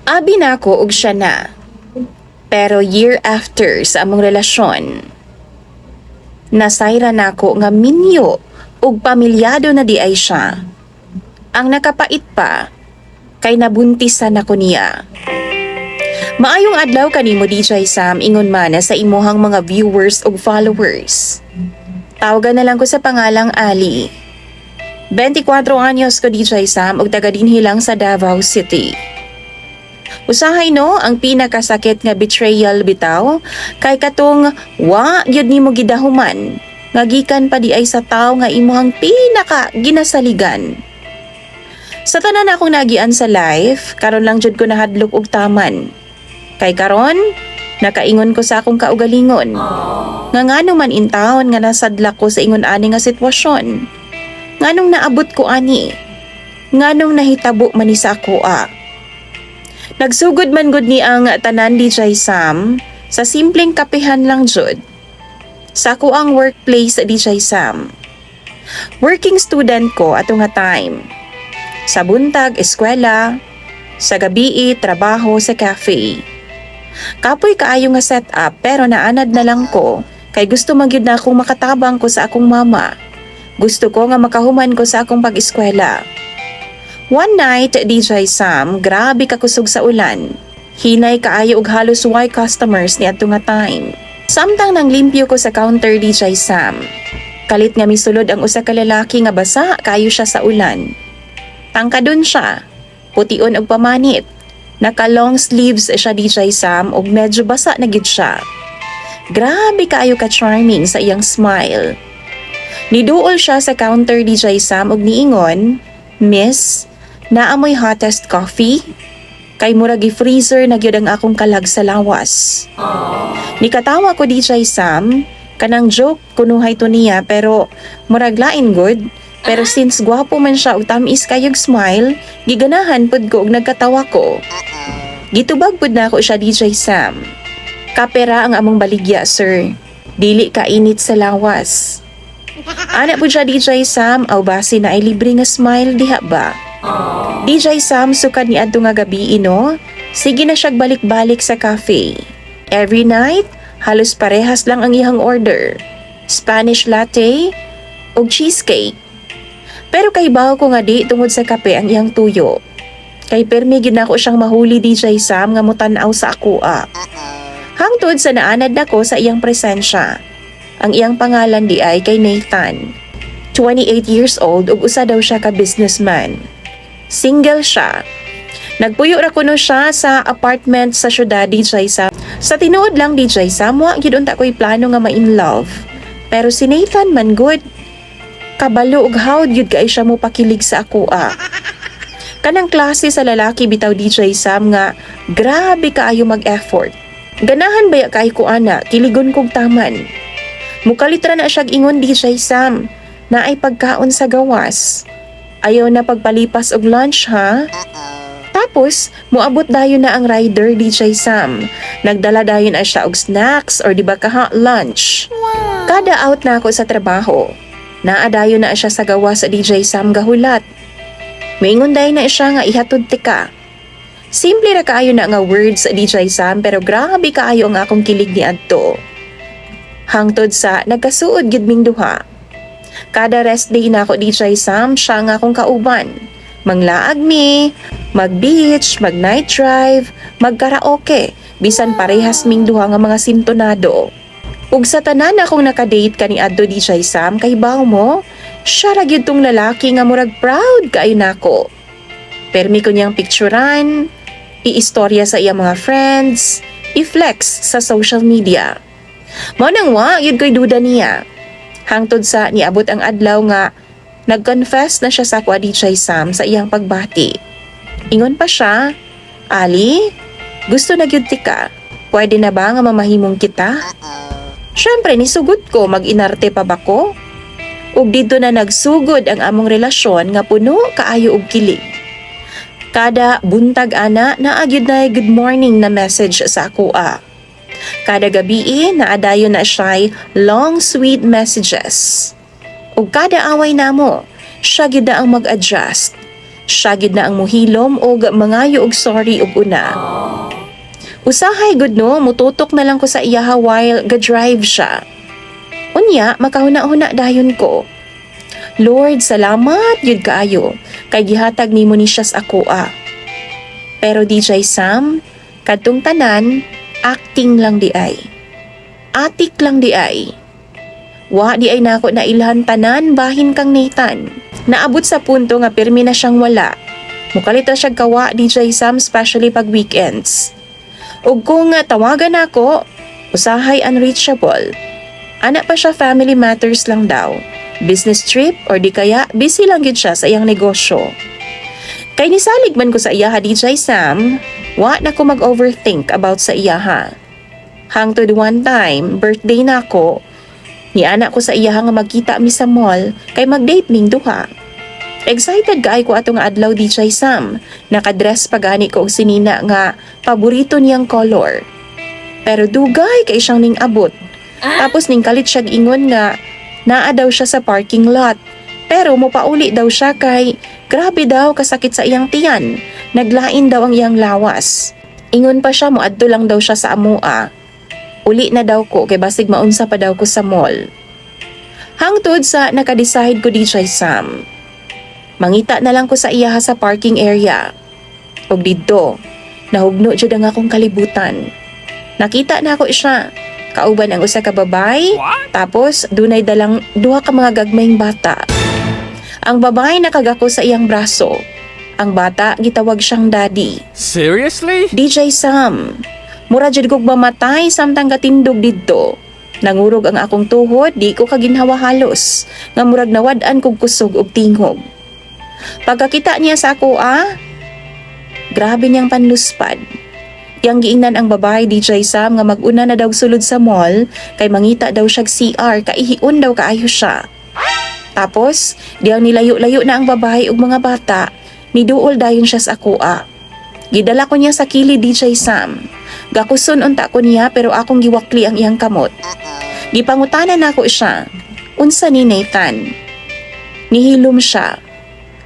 Abi na ako og siya na. Pero year after sa among relasyon, nasayra na ako nga minyo ug pamilyado na di ay siya. Ang nakapait pa, kay nabuntisan ako niya. Maayong adlaw kanimo DJ Sam, ingon man sa imuhang mga viewers ug followers. Tawagan na lang ko sa pangalang Ali. 24 anyos ko DJ Sam ug taga dinhi lang sa Davao City. Usahay no, ang pinakasakit nga betrayal bitaw kay katong wa gyud nimo gidahuman nga gikan pa di ay sa tawo nga imuhang pinaka ginasaligan. Sa tanan akong nagian sa life, karon lang jud ko nahadlok og taman. Kay karon, nakaingon ko sa akong kaugalingon. Nga ngano man in taon nga nasadlak ko sa ingon ani nga sitwasyon. Nganong naabot ko ani? Nganong nahitabo man ni sa akoa? Nagsugod man gud ni ang tanan DJ Sam sa simpleng kapihan lang jud. Sa ako ang workplace DJ Sam. Working student ko ato nga time. Sa buntag, eskwela. Sa gabi, trabaho sa cafe. Kapoy kaayo nga setup pero naanad na lang ko kay gusto magyud na akong makatabang ko sa akong mama. Gusto ko nga makahuman ko sa akong pag-eskwela. One night, DJ Sam, grabe kakusog sa ulan. Hinay kaayo og halos white customers ni adto nga time. Samtang nang limpyo ko sa counter DJ Sam. Kalit nga misulod ang usa ka lalaki nga basa kaayo siya sa ulan. Tangkadon siya, pution og pamanit. Naka long sleeves siya DJ Sam ug medyo basa na gid siya. Grabe kaayo ka charming sa iyang smile. Niduol siya sa counter DJ Sam ug niingon, "Miss, naamoy hottest coffee?" Kay murag freezer na gyud ang akong kalag sa lawas. Nikatawa ko DJ Sam, kanang joke kunuhay to niya pero murag lain good. Pero since gwapo man siya ug tamis kayog smile, giganahan pud ko ug nagkatawa ko. Gitubag pud na ako siya DJ Sam. Kapera ang among baligya, sir. Dili ka init sa lawas. Ana pud siya DJ Sam, aw basi na ay libre nga smile diha ba? DJ Sam sukad ni adto nga gabi no. Sige na siyag balik-balik sa cafe. Every night, halos parehas lang ang iyang order. Spanish latte ug cheesecake. Pero kay bawo ko nga di tungod sa kape ang iyang tuyo. Kay permi gid nako siyang mahuli DJ Sam nga mutan-aw sa akoa. Hangtod sa naanad nako sa iyang presensya. Ang iyang pangalan di ay kay Nathan. 28 years old ug usa daw siya ka businessman. Single siya. Nagpuyo ra kuno siya sa apartment sa syudad DJ Sam. Sa tinuod lang DJ Sam, wa gyud unta ko'y plano nga ma-in love. Pero si Nathan man good. Kabalo ug hawd gyud kay siya mo pakilig sa akoa. Kanang klase sa lalaki bitaw DJ Sam nga grabe kaayo mag-effort. Ganahan baya kay ko ana, kiligon kog taman. Mukalitra na siyag ingon DJ Sam na ay pagkaon sa gawas. Ayaw na pagpalipas og lunch ha. Tapos, muabot dayon na ang rider DJ Sam. Nagdala dayon na siya og snacks or di ba kaha lunch. Kada out na ako sa trabaho. Naadayo na siya sa gawas sa DJ Sam gahulat. Maingon dayon na siya nga ihatod tika. Simple ra kaayo na nga words sa DJ Sam pero grabe kaayo ang akong kilig ni adto. Hangtod sa nagkasuod gid ming duha. Kada rest day na ako DJ Sam, siya nga akong kauban. Manglaag mi, mag-beach, mag-night drive, mag-karaoke, bisan parehas ming duha nga mga sintonado. Ug sa tanan akong nakadate kani adto DJ Sam kay baw mo, siya ra gyud tong lalaki nga murag proud kaayo nako. Permi ko niyang picturean, i-istorya sa iyang mga friends, i-flex sa social media. Mao nang wa gyud ko'y duda niya. Hangtod sa niabot ang adlaw nga nag-confess na siya sa ako DJ Sam sa iyang pagbati. Ingon pa siya, "Ali, gusto na gyud tika. Pwede na ba nga mamahimong kita?" Syempre nisugod ko, mag-inarte pa ba ko? Ug dito na nagsugod ang among relasyon nga puno kaayo og kilig. Kada buntag ana naagyud na good morning na message sa akoa. Kada gabi naadayon na siya long sweet messages. Ug kada away namo, siya gyud ang mag-adjust. Siya gid na ang muhilom og mangayo og sorry og una. Usahay gud no, mututok na lang ko sa iyaha while ga-drive siya. Unya, makahuna-huna dayon ko. Lord, salamat yun kaayo, kay gihatag nimo ni siya sa ako Pero DJ Sam, kadtong tanan, acting lang di ay. Atik lang di ay. Wa di ay nako na ilhan tanan bahin kang Nathan. Naabot sa punto nga pirmi na siyang wala. Mukalita siya kawa DJ Sam, especially pag weekends. Ug kung tawagan ako, usahay unreachable. Ana pa siya family matters lang daw. Business trip or di kaya busy lang gid siya sa iyang negosyo. Kay nisalig man ko sa iyaha DJ Sam, wa na ko mag-overthink about sa iyaha. Hangtod one time, birthday na ako, ni anak ko sa iyaha nga magkita mi sa mall kay mag-date ming duha. Excited kaay ko atong adlaw DJ Sam. Nakadress pagani ko og sinina nga paborito niyang color. Pero dugay kay siyang ning abot. Tapos ning kalit siyag ingon nga naa daw siya sa parking lot. Pero mopauli daw siya kay grabe daw kasakit sa iyang tiyan. Naglain daw ang iyang lawas. Ingon pa siya moadto lang daw siya sa amua. Uli na daw ko kay basig maunsa pa daw ko sa mall. Hangtod sa nakadecide ko DJ Sam. Mangita na lang ko sa iya sa parking area. Og didto, nahugno jud ang akong kalibutan. Nakita na ako siya. Kauban ang usa ka babay, tapos dunay dalang duha ka mga gagmayng bata. Ang babay nakagako sa iyang braso. Ang bata gitawag siyang daddy. Seriously? DJ Sam, mura jud kog mamatay samtang katindog didto. Nangurog ang akong tuhod, di ko kaginhawa halos. Nga murag nawad-an kog kusog og tingog. Pagkakita niya sa ako grabe niyang panluspad. Yang giingnan ang babae DJ Sam nga mag-una na daw sulod sa mall kay mangita daw siya CR kaihiun daw kaayo siya. Tapos, diyaw nilayo-layo na ang babae ug mga bata, niduol dayon siya sa ako Gidala ko niya sa kili DJ Sam. Gakuson unta ko niya pero akong giwakli ang iyang kamot. Gipangutanan nako siya. Unsa ni Nathan? Nihilom siya.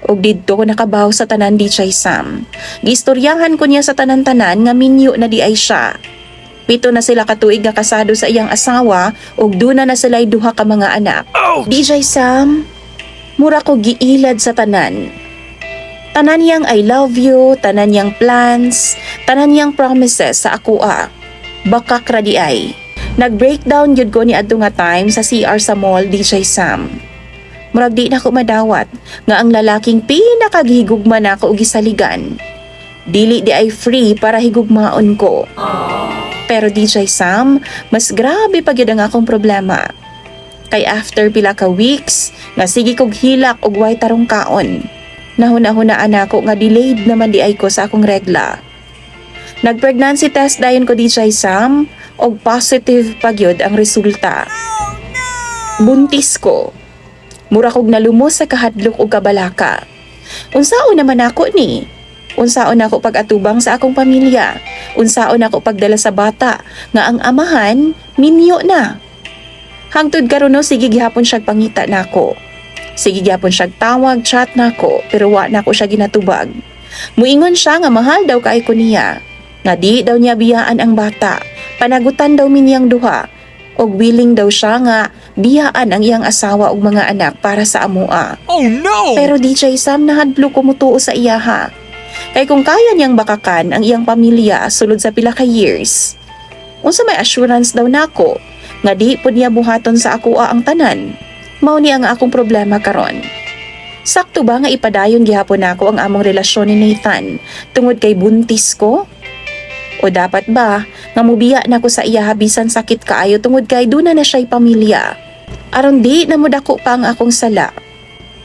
Og didto ko nakabaw sa tanan DJ Sam. Giistoryahan ko niya sa tanan-tanan nga minyo na di ay siya. 7 na sila katuig nga kasado sa iyang asawa og duna na sila'y duha ka mga anak. DJ Sam, mura ko giilad sa tanan. Tanan niyang I love you, tanan niyang plans, tanan niyang promises sa ako Bakak ra di ay. Nag-breakdown yun ko ni adto nga time sa CR sa mall DJ Sam. Murag di na ko madawat nga ang lalaking pinakagihigugma na ako og gisaligan. Dili di ay free para higugmaon ko. Pero DJ Sam, mas grabe pa gyud ang akong problema. Kay after pila ka weeks, nga sige kog hilak og way tarong kaon. Nahuna-hunaan ako nga delayed naman di ay ko sa akong regla. Nag-pregnancy test dayon ko DJ Sam og positive pa gyud ang resulta. Buntis ko. Mura kog nalumos sa kahadlok og kabalaka. Unsaon naman ako ni? Unsaon ako pag-atubang sa akong pamilya? Unsaon ako pagdala sa bata nga ang amahan minyo na? Hangtod karon no sige gihapon siya pangita nako. Sige gihapon siya tawag, chat nako, pero wa nako siya ginatubag. Muingon siya nga mahal daw kay ko niya. Nga di daw niya biyaan ang bata. Panagutan daw mi niyang duha. Og willing daw siya nga biyaan ang iyang asawa ug mga anak para sa amua. Oh no! Pero DJ Sam nahadlo ko mutuo sa iyaha. Kay kung kaya niyang bakakan ang iyang pamilya sulod sa pila ka years, unsa may assurance daw nako nga di pud niya buhaton sa ako ang tanan. Mao ni ang akong problema karon. Sakto ba nga ipadayon gihapon nako ang among relasyon ni Nathan tungod kay buntis ko? O dapat ba nga mubiya na ko sa iya bisan sakit kaayo tungod kay duna na siya'y pamilya? Aron di na mudako pa ang akong sala.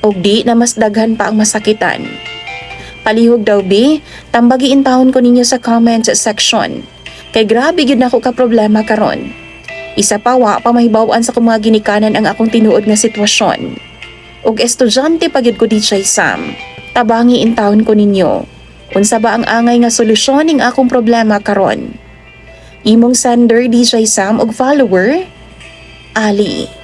Og di na mas daghan pa ang masakitan. Palihog daw bi, tambagiin tahon ko ninyo sa comment section. Kay grabe gyud nako ka problema karon. Isa pa wa pa mahibaw-an sa kung mga ginikanan ang akong tinuod nga sitwasyon. Og estudyante pa gyud ko DJ Sam. Tabangiin tahon ko ninyo. Unsa ba ang angay nga solusyon ning akong problema karon? Imong sender DJ Sam og follower, Ali.